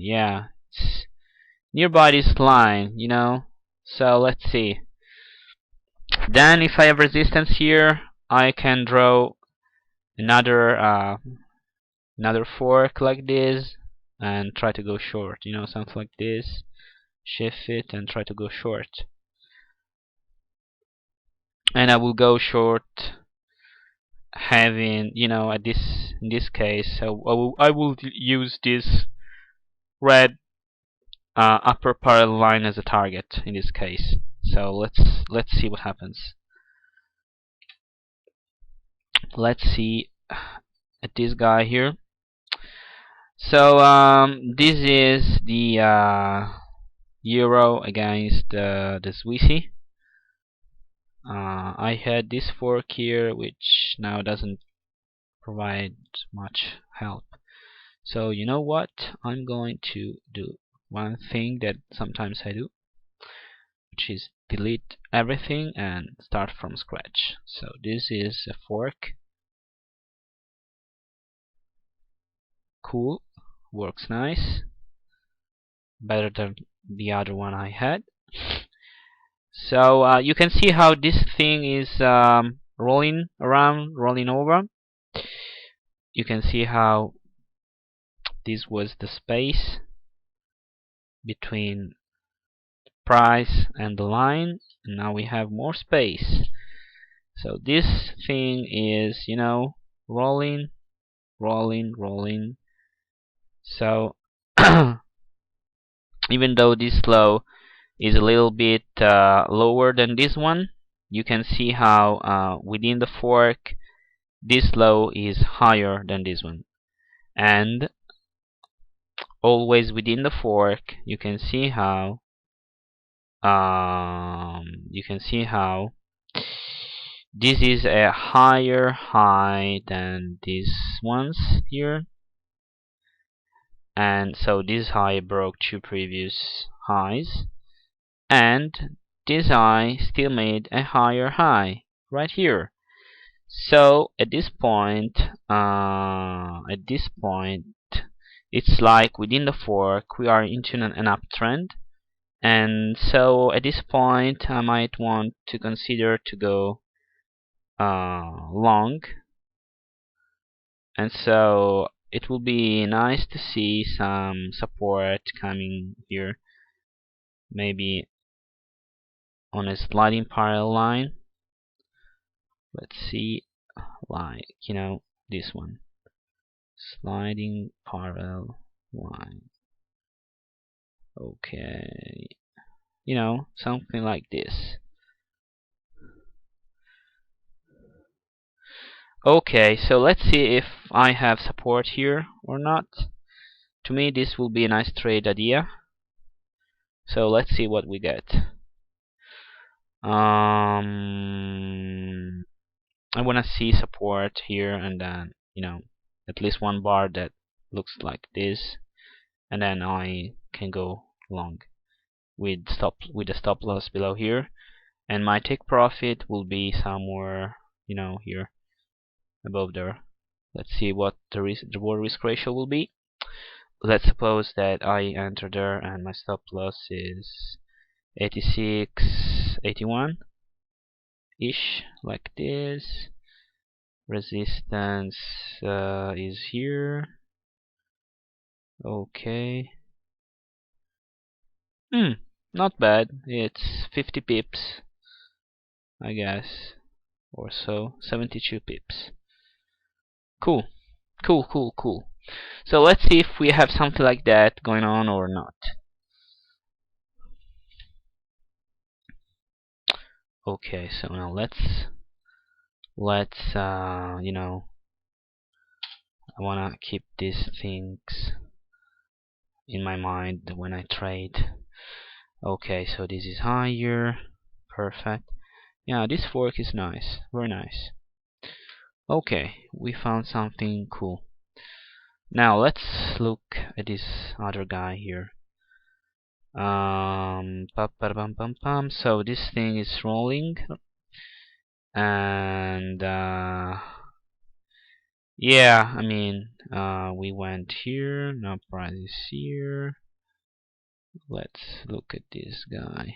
yeah, it's nearby this line, so let's see. Then if I have resistance here, I can draw another another fork like this and try to go short, something like this. Shift it and try to go short, and I will go short having, at this in this case, so I will use this red upper parallel line as a target in this case. So let's see what happens. Let's see at this guy here. So this is the euro against the Swissy. I had this fork here, which now doesn't provide much help. So you know what? I'm going to do one thing that sometimes I do, which is delete everything and start from scratch. So this is a fork. Cool, works nice, better than the other one I had. So you can see how this thing is rolling around, rolling over. You can see how this was the space between price and the line, and now we have more space. So this thing is, rolling, rolling, rolling. So even though this low is a little bit lower than this one, you can see how within the fork this low is higher than this one, and always within the fork you can see how this is a higher high than these ones here, and so this high broke two previous highs, and this high still made a higher high right here. So at this point, it's like within the fork we are into an uptrend, and so at this point I might want to consider to go long, and so it will be nice to see some support coming here, maybe on a sliding parallel line. Let's see, like this one, sliding parallel line. Okay, something like this. Okay, so let's see if I have support here or not. To me this will be a nice trade idea, so let's see what we get. I wanna see support here, and then at least one bar that looks like this, and then I can go long with the stop loss below here, and my take profit will be somewhere here above there. Let's see what the reward risk ratio will be. Let's suppose that I enter there and my stop loss is 86, 81 ish, like this. Resistance is here. Okay. Not bad. It's 50 pips, I guess, or so. 72 pips. Cool. Cool. So let's see if we have something like that going on or not. Okay, so now let's I wanna keep these things in my mind when I trade. Okay, so this is higher. Perfect. Yeah, this fork is nice. Very nice. Okay, we found something cool. Now let's look at this other guy here. So this thing is rolling, and Yeah, I mean, we went here, now price is here. Let's look at this guy.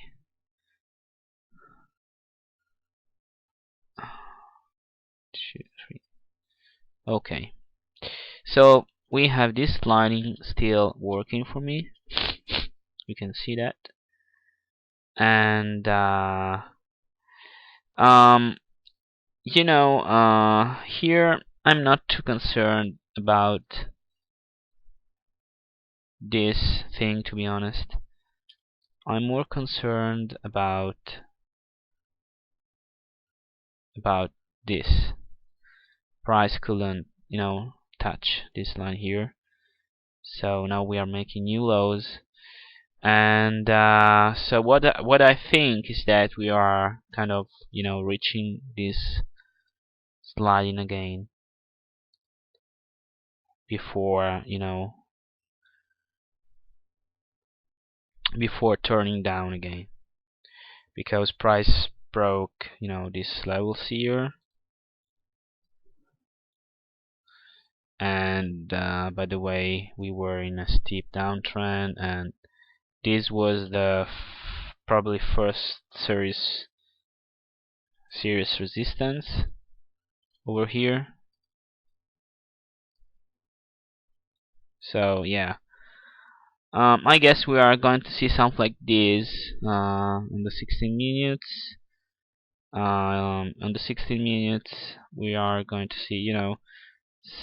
Two, three. Okay, so we have this lining still working for me. You can see that, and um, here I'm not too concerned about this thing, to be honest. I'm more concerned about this. Price couldn't, touch this line here. So now we are making new lows, and so what I think is that we are kind of, reaching this sliding again before, before turning down again, because price broke, these levels here. And by the way, we were in a steep downtrend, and this was the probably first serious resistance over here. So yeah, I guess we are going to see something like this on the 16 minutes. On the 16 minutes, we are going to see,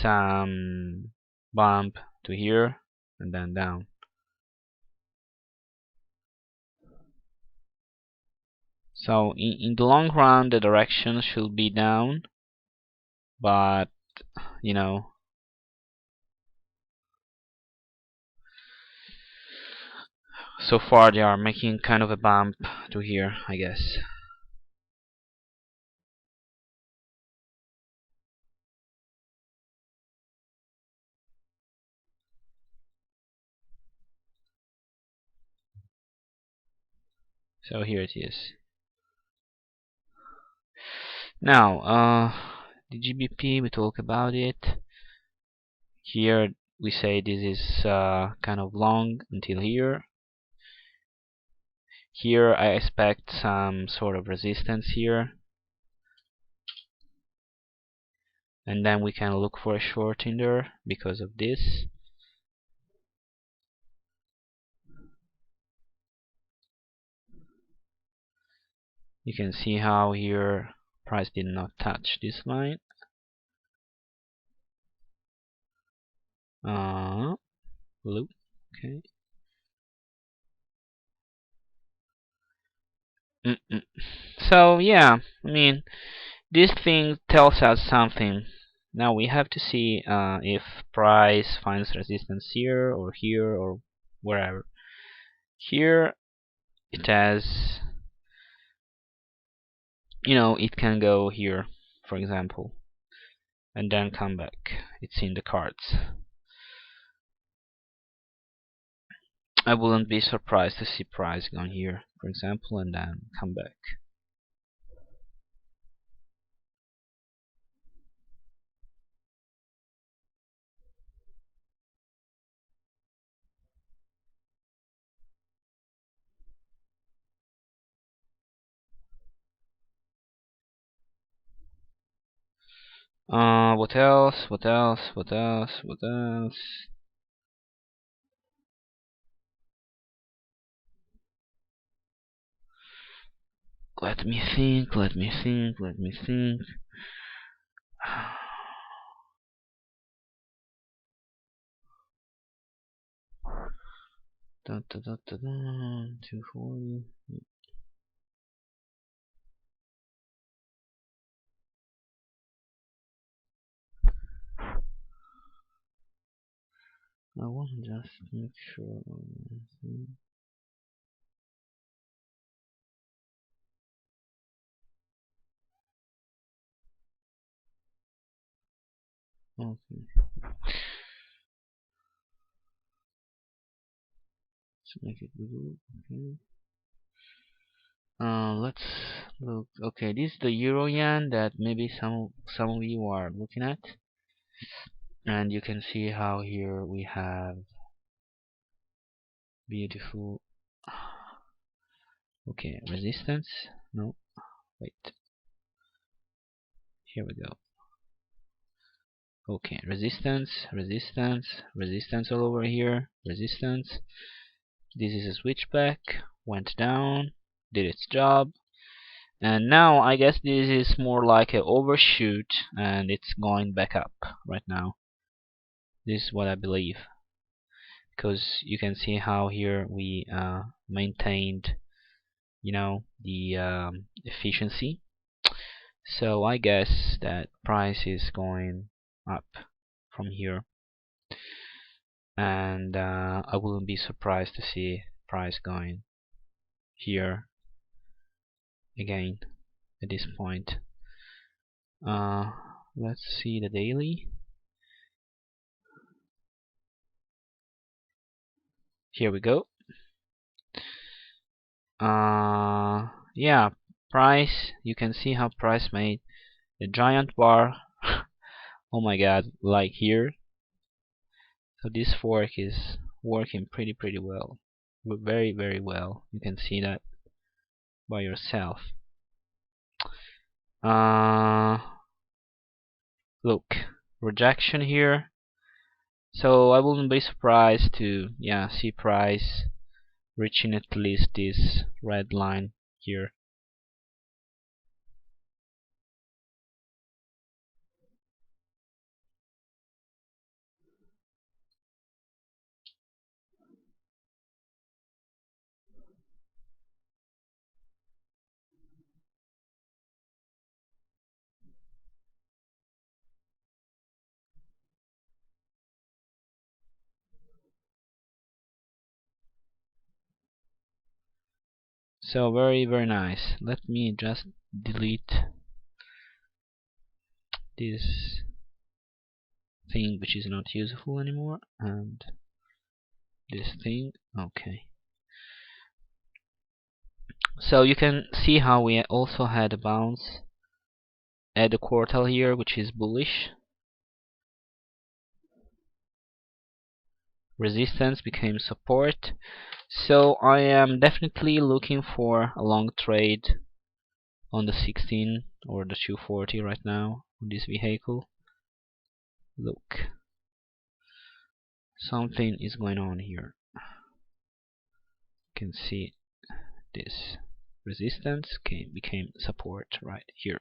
some bump to here and then down. So in the long run, the direction should be down, but you know, so far they are making kind of a bump to here, I guess. So here it is. Now, the GBP, we talk about it. Here we say this is kind of long until here. Here I expect some sort of resistance here, and then we can look for a short in there because of this. You can see how here price did not touch this line. Blue. Okay. So yeah, I mean, this thing tells us something. Now we have to see if price finds resistance here or wherever. Here it has, it can go here, for example, and then come back. It's in the cards. I wouldn't be surprised to see price gone here, for example, and then come back. What else? What else? What else? What else? Let me think. Let me think. Let me think. Da, da, da, da, da, 240. I want to just make sure. Okay, let's make it blue. Okay. Let's look. Okay, this is the euro yen that maybe some of you are looking at. And you can see how here we have beautiful, okay, resistance. No, wait, here we go. Okay, resistance, resistance, resistance all over here, resistance. This is a switchback, went down, did its job, and now I guess this is more like an overshoot and it's going back up right now. This is what I believe, because you can see how here we maintained, the efficiency. So I guess that price is going up from here, and I wouldn't be surprised to see price going here again at this point. Let's see the daily. Here we go. Yeah, price. You can see how price made a giant bar. Oh my god, like here. So this fork is working pretty well, very well. You can see that by yourself. Uh, Look, rejection here. So I wouldn't be surprised to see price reaching at least this red line here. So very nice. Let me just delete this thing which is not useful anymore, and this thing. Okay. So you can see how we also had a bounce at the quartile here, which is bullish. Resistance became support. So I am definitely looking for a long trade on the 16 or the 240 right now on this vehicle. Look, something is going on here. You can see this resistance became support right here.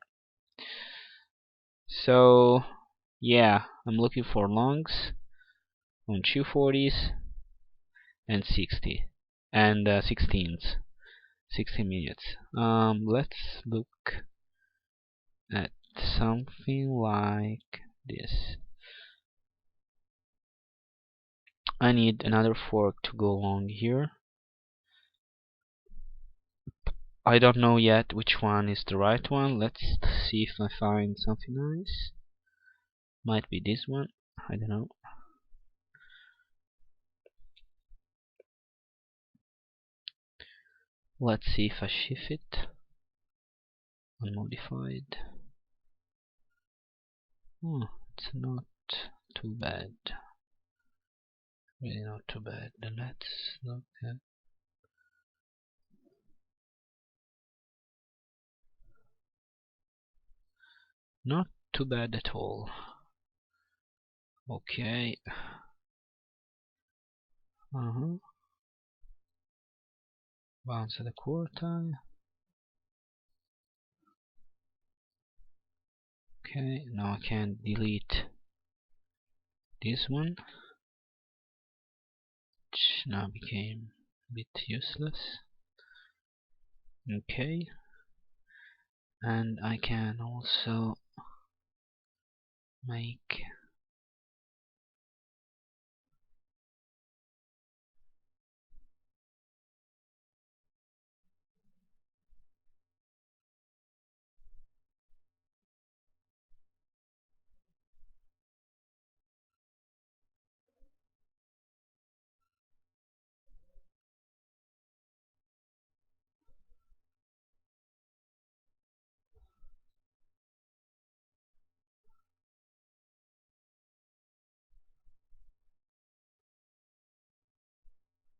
So yeah, I'm looking for longs on 240s and 60 and 16s, 16 minutes. Let's look at something like this. I need another fork to go along here. I don't know yet which one is the right one. Let's see if I find something nice. Might be this one, I don't know. Let's see if I shift it unmodified. It's not too bad. Really not too bad. Then let's look at, not too bad at all. Okay. Bounce at the quartile. Okay, now I can delete this one, which now became a bit useless. Okay, and I can also make